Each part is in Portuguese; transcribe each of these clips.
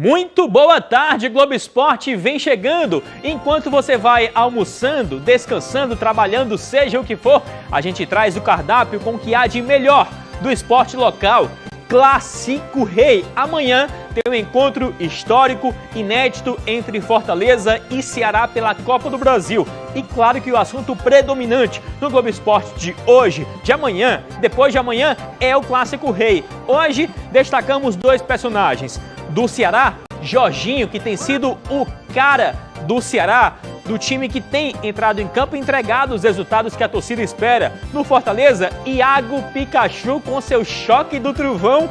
Muito boa tarde, Globo Esporte vem chegando. Enquanto você vai almoçando, descansando, trabalhando, seja o que for, a gente traz o cardápio com o que há de melhor do esporte local. Clássico Rei. Amanhã tem um encontro histórico, inédito entre Fortaleza e Ceará pela Copa do Brasil. E claro que o assunto predominante no Globo Esporte de hoje, de amanhã, depois de amanhã, é o Clássico Rei. Hoje destacamos dois personagens. Do Ceará, Jorginho, que tem sido o cara do Ceará, do time que tem entrado em campo e entregado os resultados que a torcida espera. No Fortaleza, Iago Pikachu com seu choque do trovão.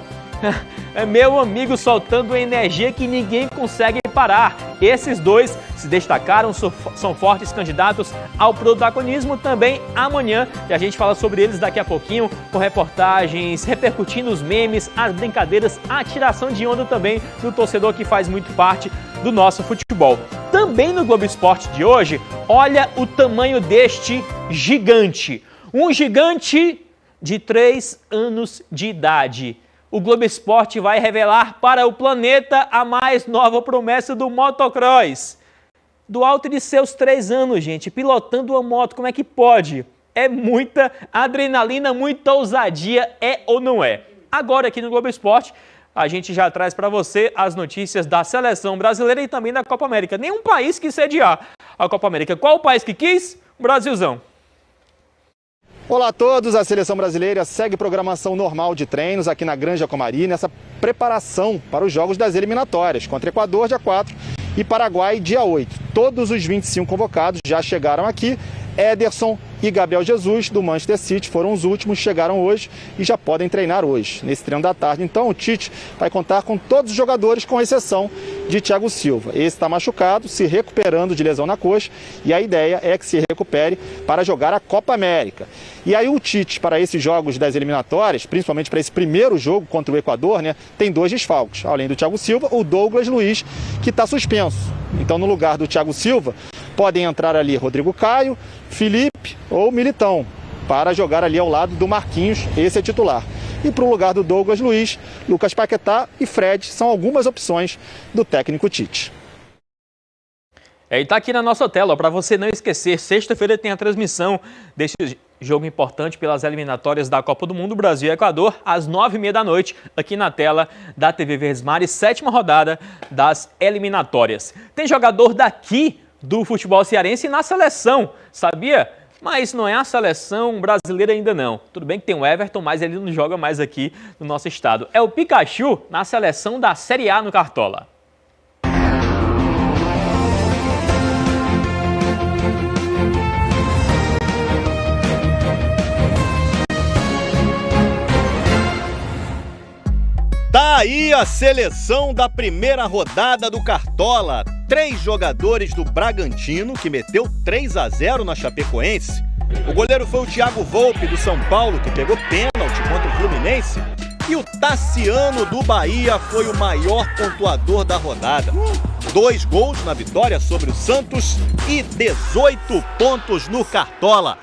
É meu amigo soltando energia que ninguém consegue parar. Esses dois se destacaram, são fortes candidatos ao protagonismo também amanhã. E a gente fala sobre eles daqui a pouquinho, com reportagens repercutindo os memes, as brincadeiras, a tiração de onda também do torcedor que faz muito parte do nosso futebol. Também no Globo Esporte de hoje, olha o tamanho deste gigante. Um gigante de 3 anos de idade. O Globo Esporte vai revelar para o planeta a mais nova promessa do motocross. Do alto de seus 3 anos, gente, pilotando uma moto, como é que pode? É muita adrenalina, muita ousadia, é ou não é? Agora aqui no Globo Esporte, a gente já traz para você as notícias da seleção brasileira e também da Copa América. Nenhum país quis sediar a Copa América. Qual o país que quis? O Brasilzão. Olá a todos, a Seleção Brasileira segue programação normal de treinos aqui na Granja Comari, nessa preparação para os jogos das eliminatórias, contra Equador dia 4 e Paraguai dia 8. Todos os 25 convocados já chegaram aqui. Ederson e Gabriel Jesus, do Manchester City, foram os últimos, chegaram hoje e já podem treinar hoje, nesse treino da tarde. Então o Tite vai contar com todos os jogadores, com exceção de Thiago Silva. Esse está machucado, se recuperando de lesão na coxa, e a ideia é que se recupere para jogar a Copa América. E aí o Tite, para esses jogos das eliminatórias, principalmente para esse primeiro jogo contra o Equador, tem 2 desfalques. Além do Thiago Silva, o Douglas Luiz, que está suspenso. Então no lugar do Thiago Silva, podem entrar ali Rodrigo Caio, Felipe ou Militão, para jogar ali ao lado do Marquinhos, esse é titular. E para o lugar do Douglas Luiz, Lucas Paquetá e Fred são algumas opções do técnico Tite. E está aqui na nossa tela, para você não esquecer, sexta-feira tem a transmissão desse jogo importante pelas eliminatórias da Copa do Mundo, Brasil e Equador, às 9h30 da noite, aqui na tela da TV Verdes Mares, 7ª rodada das eliminatórias. Tem jogador daqui do futebol cearense na seleção, sabia? Mas não é a seleção brasileira ainda não. Tudo bem que tem o Everton, mas ele não joga mais aqui no nosso estado. É o Pikachu na seleção da Série A no Cartola. Tá aí a seleção da primeira rodada do Cartola. 3 jogadores do Bragantino, que meteu 3-0 na Chapecoense. O goleiro foi o Thiago Volpe, do São Paulo, que pegou pênalti contra o Fluminense. E o Tassiano, do Bahia, foi o maior pontuador da rodada. 2 gols na vitória sobre o Santos e 18 pontos no Cartola.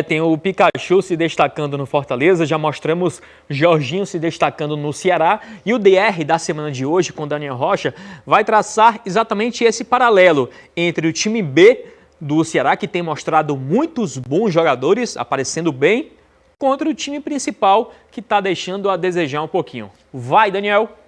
Tem o Pikachu se destacando no Fortaleza, já mostramos Jorginho se destacando no Ceará, e o DR da semana de hoje, com Daniel Rocha, vai traçar exatamente esse paralelo entre o time B do Ceará, que tem mostrado muitos bons jogadores, aparecendo bem, contra o time principal, que está deixando a desejar um pouquinho. Vai, Daniel!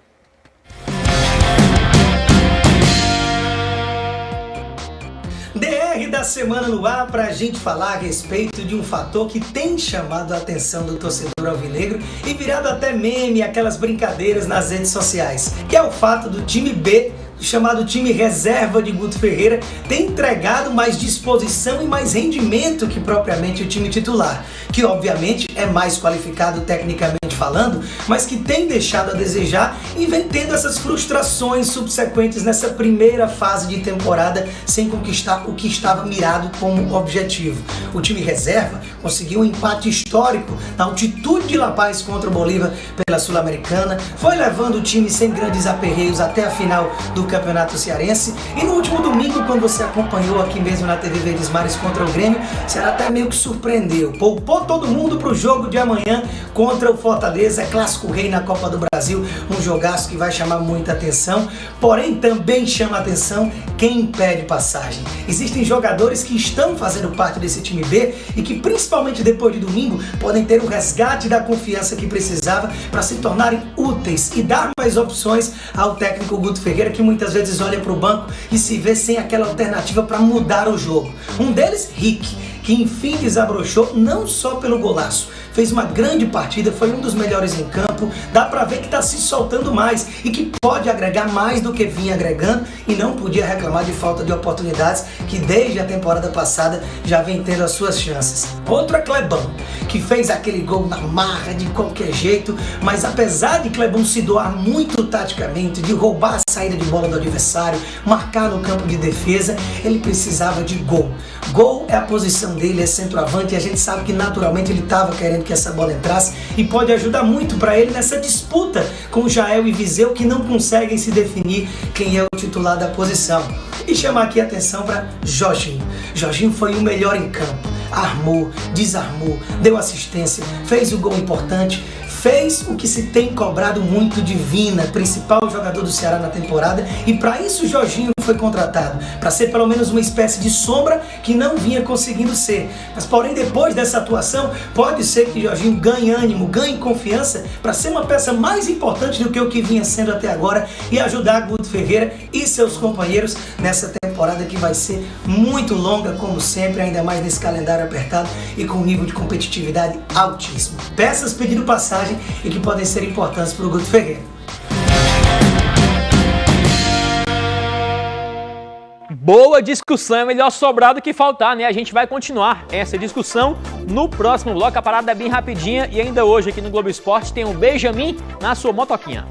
DR da semana no ar para a gente falar a respeito de um fator que tem chamado a atenção do torcedor alvinegro e virado até meme, aquelas brincadeiras nas redes sociais, que é o fato do time B, chamado time reserva de Guto Ferreira, ter entregado mais disposição e mais rendimento que propriamente o time titular, que obviamente é mais qualificado tecnicamente falando, mas que tem deixado a desejar e vem tendo essas frustrações subsequentes nessa primeira fase de temporada sem conquistar o que estava mirado como objetivo. O time reserva conseguiu um empate histórico na altitude de La Paz contra o Bolívar pela Sul-Americana, foi levando o time sem grandes aperreios até a final do do Campeonato Cearense. E no último domingo, quando você acompanhou aqui mesmo na TV Verdes Mares contra o Grêmio, o Ceará até meio que surpreendeu. Poupou todo mundo para o jogo de amanhã contra o Fortaleza, Clássico Rei na Copa do Brasil, um jogaço que vai chamar muita atenção. Porém, também chama atenção quem pede passagem. Existem jogadores que estão fazendo parte desse time B e que, principalmente depois de domingo, podem ter o resgate da confiança que precisava para se tornarem úteis e dar mais opções ao técnico Guto Ferreira, que muitas vezes olha para o banco e se vê sem aquela alternativa para mudar o jogo. Um deles, Rick, que enfim desabrochou não só pelo golaço, fez uma grande partida, foi um dos melhores em campo, dá pra ver que tá se soltando mais e que pode agregar mais do que vinha agregando e não podia reclamar de falta de oportunidades, que desde a temporada passada já vem tendo as suas chances. Outro é Clebão, que fez aquele gol na marra de qualquer jeito, mas apesar de Clebão se doar muito taticamente, de roubar a saída de bola do adversário, marcar no campo de defesa, ele precisava de gol. Gol é a posição dele, é centroavante, e a gente sabe que naturalmente ele estava querendo que essa bola entrasse e pode ajudar muito para ele nessa disputa com Jael e Viseu, que não conseguem se definir quem é o titular da posição. E chamar aqui a atenção para Jorginho. Jorginho foi o melhor em campo, armou, desarmou, deu assistência, fez o gol importante, fez o que se tem cobrado muito de Vina, principal jogador do Ceará na temporada, e para isso o Jorginho foi contratado, para ser pelo menos uma espécie de sombra que não vinha conseguindo ser. Mas porém, depois dessa atuação, pode ser que Jorginho ganhe ânimo, ganhe confiança para ser uma peça mais importante do que o que vinha sendo até agora e ajudar Guto Ferreira e seus companheiros nessa temporada que vai ser muito longa, como sempre, ainda mais nesse calendário apertado e com um nível de competitividade altíssimo. Peças pedindo passagem e que podem ser importantes para o Guto Ferreira. Boa discussão, é melhor sobrar do que faltar, né? A gente vai continuar essa discussão no próximo bloco. A parada é bem rapidinha e ainda hoje aqui no Globo Esporte tem o Benjamin na sua motoquinha.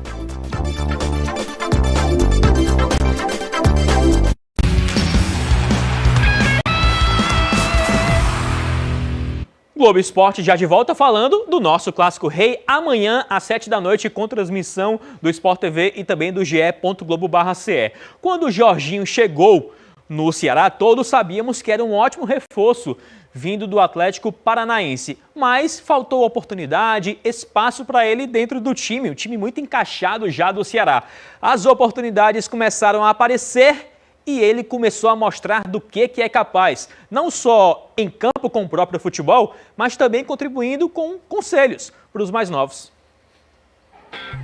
Globo Esporte já de volta falando do nosso Clássico Rei amanhã às 7 da noite com transmissão do Sport TV e também do ge.globo.ce. Quando o Jorginho chegou no Ceará, todos sabíamos que era um ótimo reforço vindo do Atlético Paranaense, mas faltou oportunidade, espaço para ele dentro do time, um time muito encaixado já do Ceará. As oportunidades começaram a aparecer e ele começou a mostrar do que é capaz, não só em campo com o próprio futebol, mas também contribuindo com conselhos para os mais novos.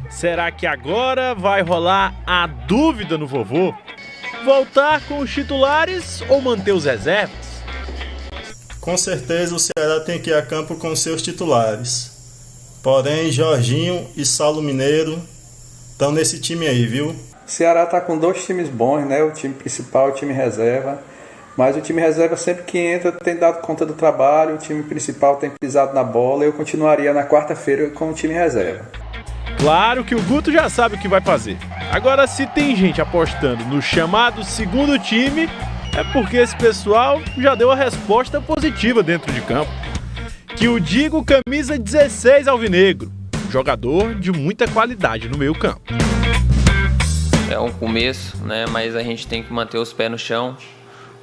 Será que agora vai rolar a dúvida no vovô? Voltar com os titulares ou manter os reservas? Com certeza o Ceará tem que ir a campo com seus titulares. Porém, Jorginho e Saulo Mineiro estão nesse time aí, viu? O Ceará está com dois times bons, né? O time principal e o time reserva. Mas o time reserva sempre que entra tem dado conta do trabalho, o time principal tem pisado na bola. Eu continuaria na quarta-feira com o time reserva. Claro que o Guto já sabe o que vai fazer. Agora, se tem gente apostando no chamado segundo time, é porque esse pessoal já deu a resposta positiva dentro de campo. Que o digo camisa 16 alvinegro, jogador de muita qualidade no meio campo. É um começo, né? Mas a gente tem que manter os pés no chão.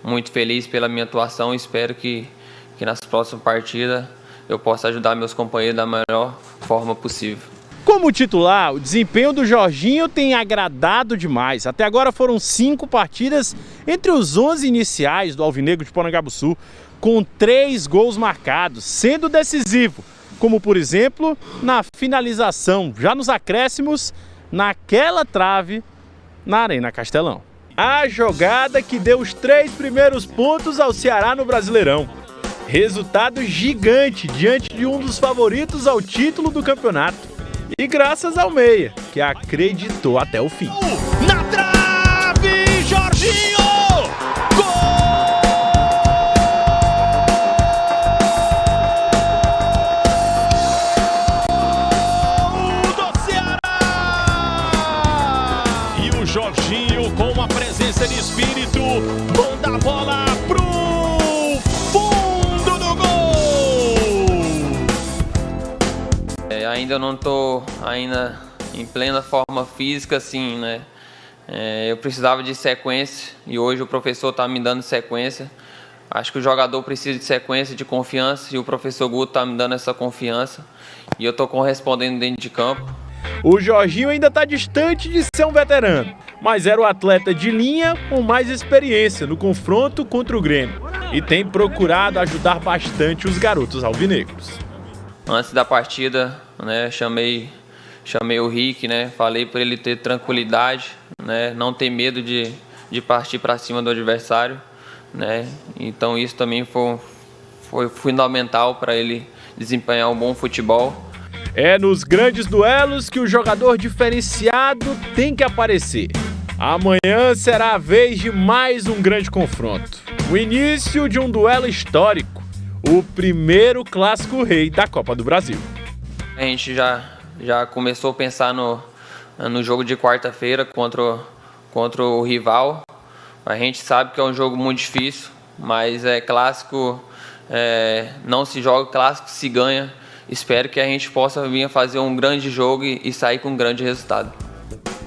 Muito feliz pela minha atuação. Espero que nas próximas partidas eu possa ajudar meus companheiros da melhor forma possível. Como titular, o desempenho do Jorginho tem agradado demais. Até agora foram 5 partidas entre os 11 iniciais do Alvinegro de Porangabuçu, com 3 gols marcados, sendo decisivo, como por exemplo na finalização, já nos acréscimos, naquela trave na Arena Castelão. A jogada que deu os 3 primeiros pontos ao Ceará no Brasileirão. Resultado gigante diante de um dos favoritos ao título do campeonato. E graças ao Meia, que acreditou até o fim. Na trave, Jorginho! Jorginho com uma presença de espírito, manda a bola pro fundo do gol. Ainda não tô em plena forma física, assim, né? Eu precisava de sequência e hoje o professor está me dando sequência. Acho que o jogador precisa de sequência, de confiança, e o professor Guto está me dando essa confiança e eu estou correspondendo dentro de campo. O Jorginho ainda está distante de ser um veterano, mas era o atleta de linha com mais experiência no confronto contra o Grêmio e tem procurado ajudar bastante os garotos alvinegros. Antes da partida, né, chamei o Rick, né, falei para ele ter tranquilidade, né, não ter medo de partir para cima do adversário, né, então isso também foi fundamental para ele desempenhar um bom futebol. É nos grandes duelos que o jogador diferenciado tem que aparecer. Amanhã será a vez de mais um grande confronto. O início de um duelo histórico. O primeiro clássico rei da Copa do Brasil. A gente já começou a pensar no jogo de quarta-feira contra o rival. A gente sabe que é um jogo muito difícil, mas clássico não se joga, clássico se ganha. Espero que a gente possa vir a fazer um grande jogo e sair com um grande resultado.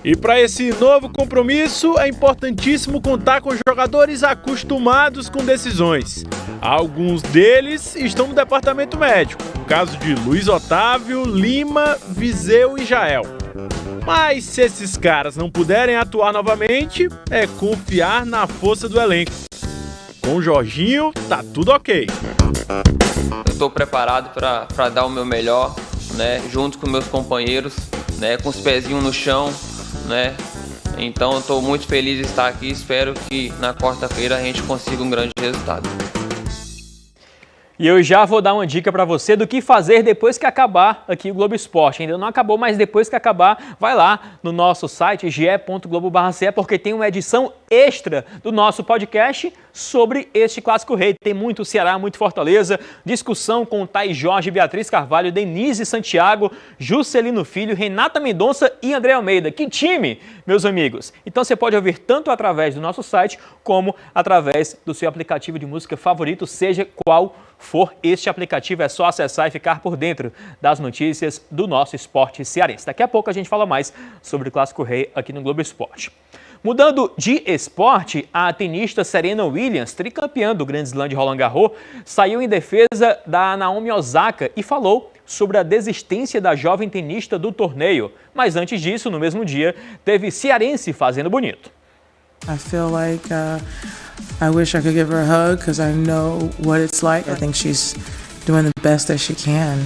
E para esse novo compromisso, é importantíssimo contar com jogadores acostumados com decisões. Alguns deles estão no departamento médico, no caso de Luiz Otávio, Lima, Viseu e Jael. Mas se esses caras não puderem atuar novamente, é confiar na força do elenco. Com o Jorginho, tá tudo ok. Eu estou preparado para dar o meu melhor, né, junto com meus companheiros, né, com os pezinhos no chão, né? Então eu estou muito feliz de estar aqui. Espero que na quarta-feira a gente consiga um grande resultado. E eu já vou dar uma dica para você do que fazer depois que acabar aqui o Globo Esporte. Ainda não acabou, mas depois que acabar, vai lá no nosso site ge.globo.br, porque tem uma edição extra do nosso podcast sobre este Clássico Rei. Tem muito Ceará, muito Fortaleza, discussão com Thaís Jorge, Beatriz Carvalho, Denise Santiago, Juscelino Filho, Renata Mendonça e André Almeida. Que time, meus amigos! Então você pode ouvir tanto através do nosso site, como através do seu aplicativo de música favorito, seja qual for este aplicativo. É só acessar e ficar por dentro das notícias do nosso esporte cearense. Daqui a pouco a gente fala mais sobre o Clássico Rei aqui no Globo Esporte. Mudando de esporte, a tenista Serena Williams, tricampeã do Grand Slam de Roland Garros, saiu em defesa da Naomi Osaka e falou sobre a desistência da jovem tenista do torneio. Mas antes disso, no mesmo dia, teve cearense fazendo bonito. I feel like I wish I could give her a hug because I know what it's like. I think she's doing the best that she can.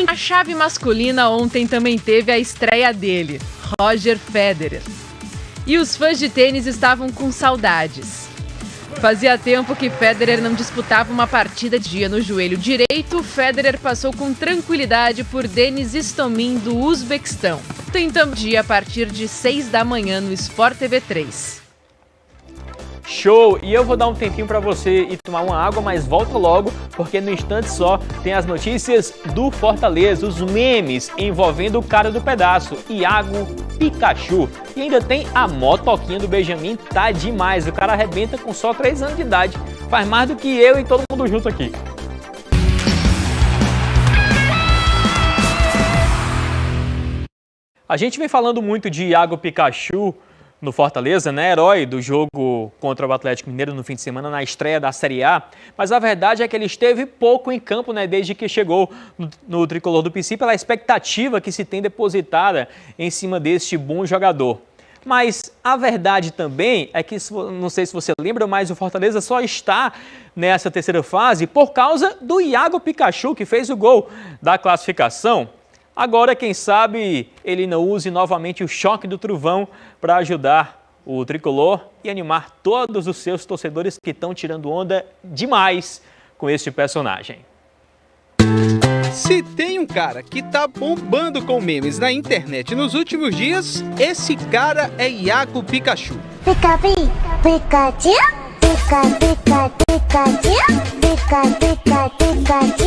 A chave masculina ontem também teve a estreia dele, Roger Federer. E os fãs de tênis estavam com saudades. Fazia tempo que Federer não disputava uma partida de dia no joelho direito. Federer passou com tranquilidade por Denis Istomin do Uzbequistão. Tentamos dia a partir de 6 da manhã no Sport TV 3. Show! E eu vou dar um tempinho para você ir tomar uma água, mas volta logo, porque no instante só tem as notícias do Fortaleza, os memes envolvendo o cara do pedaço, Iago Pikachu. E ainda tem a motoquinha do Benjamin, tá demais, o cara arrebenta com só 3 anos de idade, faz mais do que eu e todo mundo junto aqui. A gente vem falando muito de Iago Pikachu no Fortaleza, né? Herói do jogo contra o Atlético Mineiro no fim de semana, na estreia da Série A. Mas a verdade é que ele esteve pouco em campo, né? Desde que chegou no tricolor do PC, pela expectativa que se tem depositada em cima deste bom jogador. Mas a verdade também é que, não sei se você lembra, mas o Fortaleza só está nessa terceira fase por causa do Iago Pikachu, que fez o gol da classificação. Agora, quem sabe, ele não use novamente o choque do trovão para ajudar o tricolor e animar todos os seus torcedores que estão tirando onda demais com este personagem. Se tem um cara que tá bombando com memes na internet nos últimos dias, esse cara é Iago Pikachu. Pikachu, Pikachu, Pikachu, Pikachu, Pikachu, Pikachu.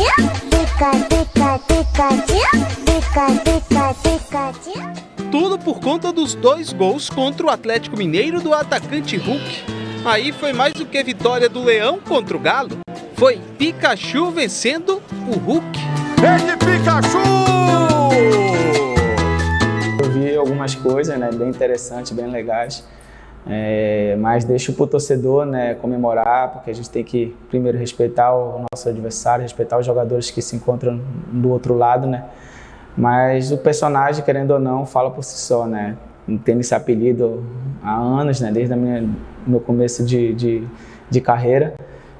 Tudo por conta dos 2 gols contra o Atlético Mineiro do atacante Hulk. Aí foi mais do que vitória do Leão contra o Galo. Foi Pikachu vencendo o Hulk. Verde Pikachu! Eu vi vi algumas coisas, né, bem interessantes, bem legais. Mas deixo para o torcedor, né, comemorar, porque a gente tem que primeiro respeitar o nosso adversário, respeitar os jogadores que se encontram do outro lado, né? Mas o personagem, querendo ou não, fala por si só, né? Tendo esse apelido há anos, né, desde meu começo de carreira.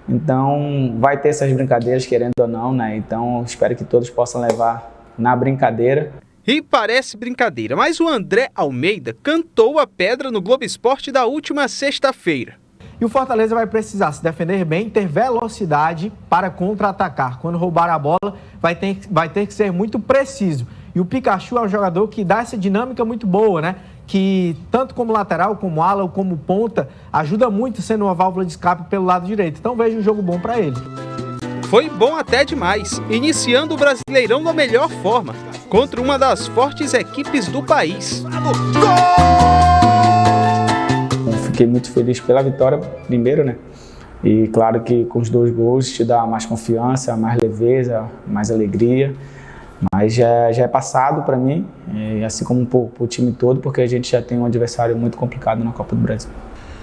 Então vai ter essas brincadeiras, querendo ou não, né? Então espero que todos possam levar na brincadeira. E parece brincadeira, mas o André Almeida cantou a pedra no Globo Esporte da última sexta-feira. E o Fortaleza vai precisar se defender bem, ter velocidade para contra-atacar. Quando roubar a bola, vai ter que ser muito preciso. E o Pikachu é um jogador que dá essa dinâmica muito boa, né? Que tanto como lateral, como ala ou como ponta, ajuda muito sendo uma válvula de escape pelo lado direito. Então vejo um jogo bom para ele. Foi bom até demais, iniciando o Brasileirão da melhor forma, contra uma das fortes equipes do país. Fiquei muito feliz pela vitória primeiro, né? E claro que com os 2 gols te dá mais confiança, mais leveza, mais alegria. Mas já é passado para mim, assim como para o time todo, porque a gente já tem um adversário muito complicado na Copa do Brasil.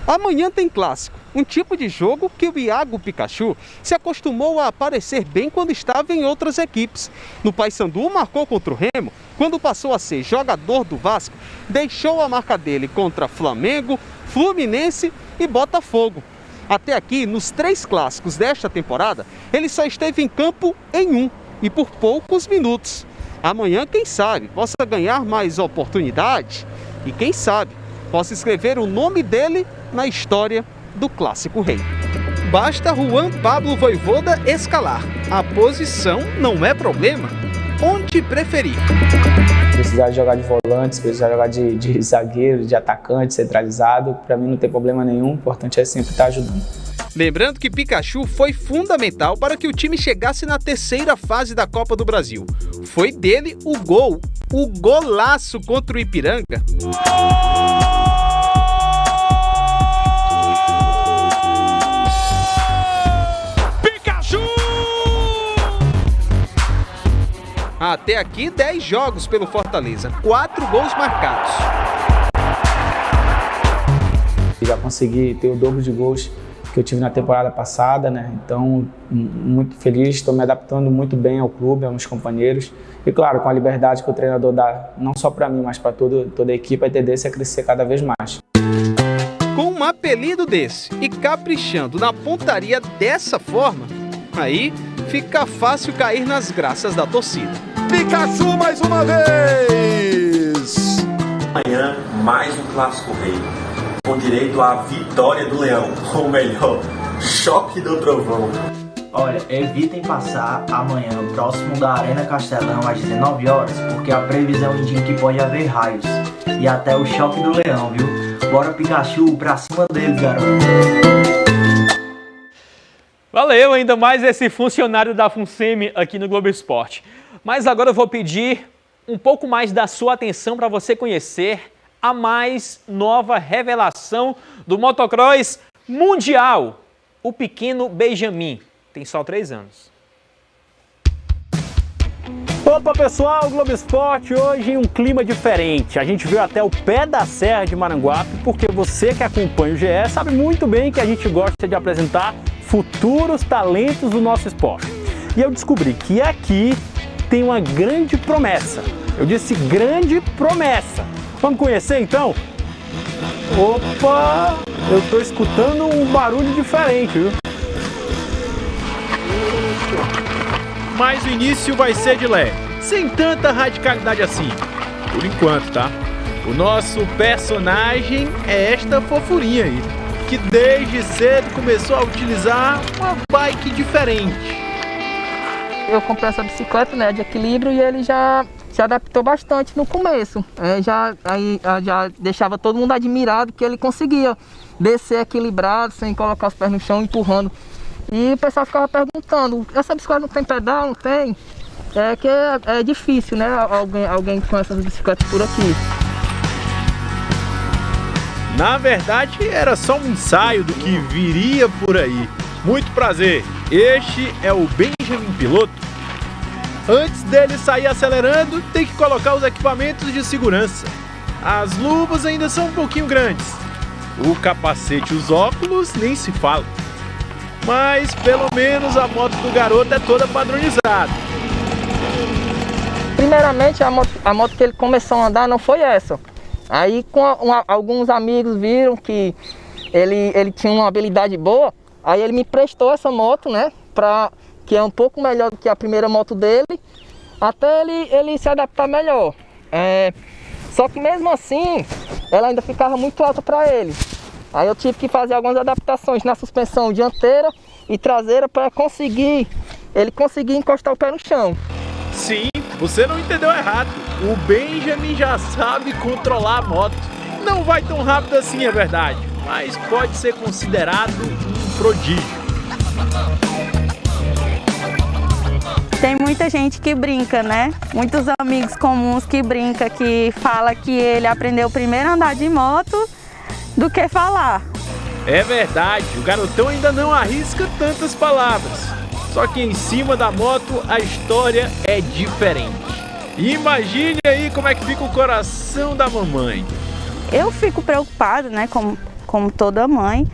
Amanhã tem clássico, um tipo de jogo que o Iago Pikachu se acostumou a aparecer bem quando estava em outras equipes. No Paysandu marcou contra o Remo, quando passou a ser jogador do Vasco, deixou a marca dele contra Flamengo, Fluminense e Botafogo. Até aqui, nos 3 clássicos desta temporada, ele só esteve em campo em um e por poucos minutos. Amanhã, quem sabe, possa ganhar mais oportunidade e quem sabe, possa escrever o nome dele na história do Clássico Rei. Basta Juan Pablo Vojvoda escalar. A posição não é problema. Onde preferir. Precisar jogar de volante, precisar jogar de zagueiro, de atacante, centralizado, para mim não tem problema nenhum. O importante é sempre estar ajudando. Lembrando que Pikachu foi fundamental para que o time chegasse na 3ª fase da Copa do Brasil. Foi dele o golaço contra o Ipiranga. Até aqui, 10 jogos pelo Fortaleza, 4 gols marcados. Já consegui ter o dobro de gols que eu tive na temporada passada, né? Então, muito feliz, estou me adaptando muito bem ao clube, aos meus companheiros. E claro, com a liberdade que o treinador dá, não só para mim, mas para toda a equipe, a tendência é crescer cada vez mais. Com um apelido desse e caprichando na pontaria dessa forma, aí fica fácil cair nas graças da torcida. Pikachu mais uma vez! Amanhã, mais um Clássico Rei, com direito à vitória do Leão, ou melhor, choque do trovão. Olha, evitem passar amanhã próximo da Arena Castelão às 19 horas, porque a previsão indica que pode haver raios e até o choque do Leão, viu? Bora Pikachu, pra cima deles, garoto! Valeu, ainda mais esse funcionário da FUNSEMI aqui no Globo Esporte. Mas agora eu vou pedir um pouco mais da sua atenção para você conhecer a mais nova revelação do motocross mundial, o pequeno Benjamin. Tem só 3 anos. Opa pessoal, Globo Esporte, hoje em um clima diferente. A gente veio até o pé da Serra de Maranguape, porque você que acompanha o GE sabe muito bem que a gente gosta de apresentar futuros talentos do nosso esporte. E eu descobri que aqui tem uma grande promessa. Eu disse grande promessa. Vamos conhecer então? Opa, eu estou escutando um barulho diferente, viu? Mas o início vai ser de leve, sem tanta radicalidade assim, por enquanto, tá? O nosso personagem é esta fofurinha aí, que desde cedo começou a utilizar uma bike diferente. Eu comprei essa bicicleta, né, de equilíbrio, e ele já se adaptou bastante no começo. Já deixava todo mundo admirado que ele conseguia descer equilibrado, sem colocar os pés no chão, empurrando. E o pessoal ficava perguntando, essa bicicleta não tem pedal? Não tem? É que é difícil, né, alguém com essas bicicletas por aqui. Na verdade, era só um ensaio do que viria por aí. Muito prazer, este é o Benjamin Piloto. Antes dele sair acelerando, tem que colocar os equipamentos de segurança. As luvas ainda são um pouquinho grandes. O capacete e os óculos nem se fala. Mas pelo menos a moto do garoto é toda padronizada. Primeiramente, a moto que ele começou a andar não foi essa. Aí alguns amigos viram que ele tinha uma habilidade boa, aí ele me prestou essa moto, né? Que é um pouco melhor do que a primeira moto dele, até ele se adaptar melhor. Só que mesmo assim, ela ainda ficava muito alta para ele. Aí eu tive que fazer algumas adaptações na suspensão dianteira e traseira para ele conseguir encostar o pé no chão. Sim, você não entendeu errado. O Benjamin já sabe controlar a moto. Não vai tão rápido assim, é verdade, mas pode ser considerado um prodígio. Tem muita gente que brinca, né? Muitos amigos comuns que brinca, que fala que ele aprendeu primeiro a andar de moto do que falar. É verdade, o garotão ainda não arrisca tantas palavras. Só que em cima da moto a história é diferente. Imagine aí como é que fica o coração da mamãe. Eu fico preocupada, né, como toda mãe.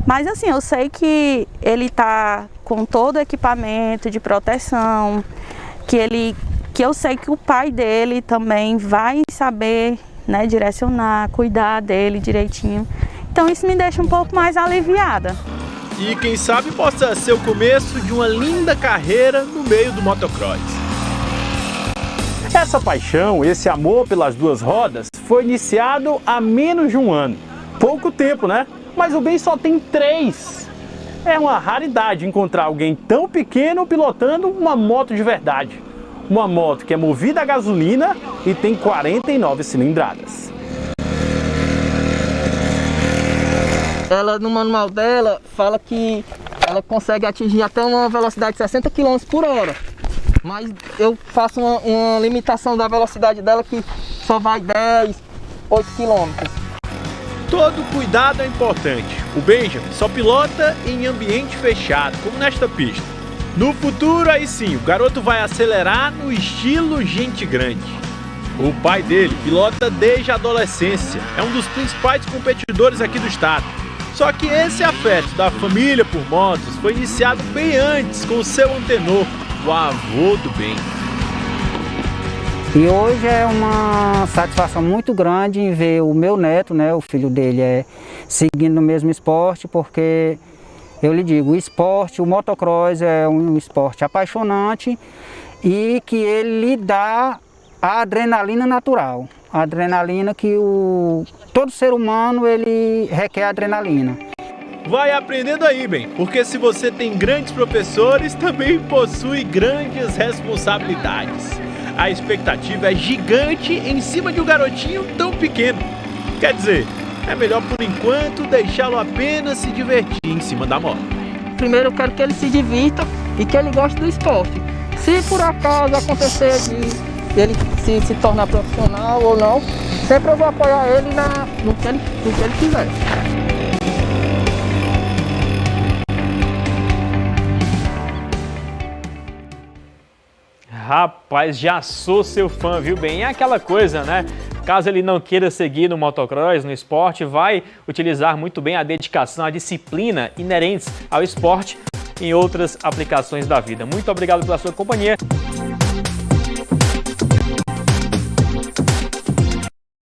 Mas assim, eu sei que ele tá com todo o equipamento de proteção, que eu sei que o pai dele também vai saber, né, direcionar, cuidar dele direitinho. Então isso me deixa um pouco mais aliviada. E quem sabe possa ser o começo de uma linda carreira no meio do motocross. Essa paixão, esse amor pelas duas rodas, foi iniciado há menos de um ano. Pouco tempo, né? Mas o Ben só tem 3. É uma raridade encontrar alguém tão pequeno pilotando uma moto de verdade. Uma moto que é movida a gasolina e tem 49 cilindradas. Ela, no manual dela, fala que ela consegue atingir até uma velocidade de 60 km por hora. Mas eu faço uma limitação da velocidade dela que só vai 10, 8 km. Todo cuidado é importante. O Benjamin só pilota em ambiente fechado, como nesta pista. No futuro, aí sim, o garoto vai acelerar no estilo gente grande. O pai dele pilota desde a adolescência, é um dos principais competidores aqui do estado. Só que esse afeto da família por motos foi iniciado bem antes com o seu antenor, o avô do Ben. E hoje é uma satisfação muito grande em ver o meu neto, né, o filho dele, seguindo o mesmo esporte, porque eu lhe digo, o esporte, o motocross é um esporte apaixonante e que ele lhe dá a adrenalina natural. A adrenalina que todo ser humano ele requer adrenalina. Vai aprendendo aí, Ben, porque se você tem grandes professores, também possui grandes responsabilidades. A expectativa é gigante em cima de um garotinho tão pequeno. Quer dizer, é melhor por enquanto deixá-lo apenas se divertir em cima da moto. Primeiro eu quero que ele se divirta e que ele goste do esporte. Se por acaso acontecer de ele se tornar profissional ou não, sempre eu vou apoiar ele no que ele quiser. Rapaz, já sou seu fã, viu, Ben? É aquela coisa, né? Caso ele não queira seguir no motocross, no esporte, vai utilizar muito bem a dedicação, a disciplina inerentes ao esporte em outras aplicações da vida. Muito obrigado pela sua companhia.